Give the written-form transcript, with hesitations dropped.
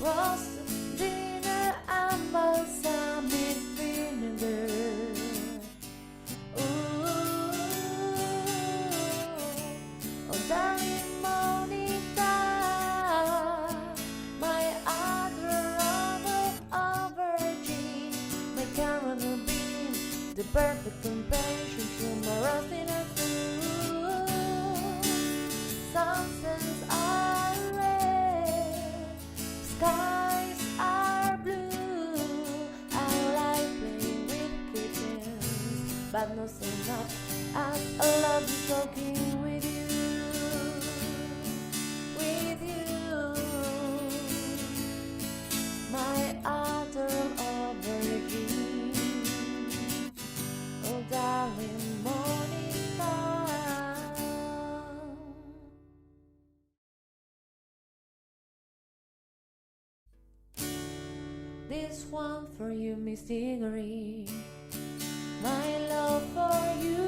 roast dinner and balsamic vinegar. Ooh, oh darling Monica, my adorable aubergine, my caramel bean, the perfect companion to my roast dinner food. Sunsets are red, skies are blue. I like playing with kittens, but not so much as I love talking with you, my adorable aubergine, oh darling Monica. This one for you, Miss Diggory. My love for you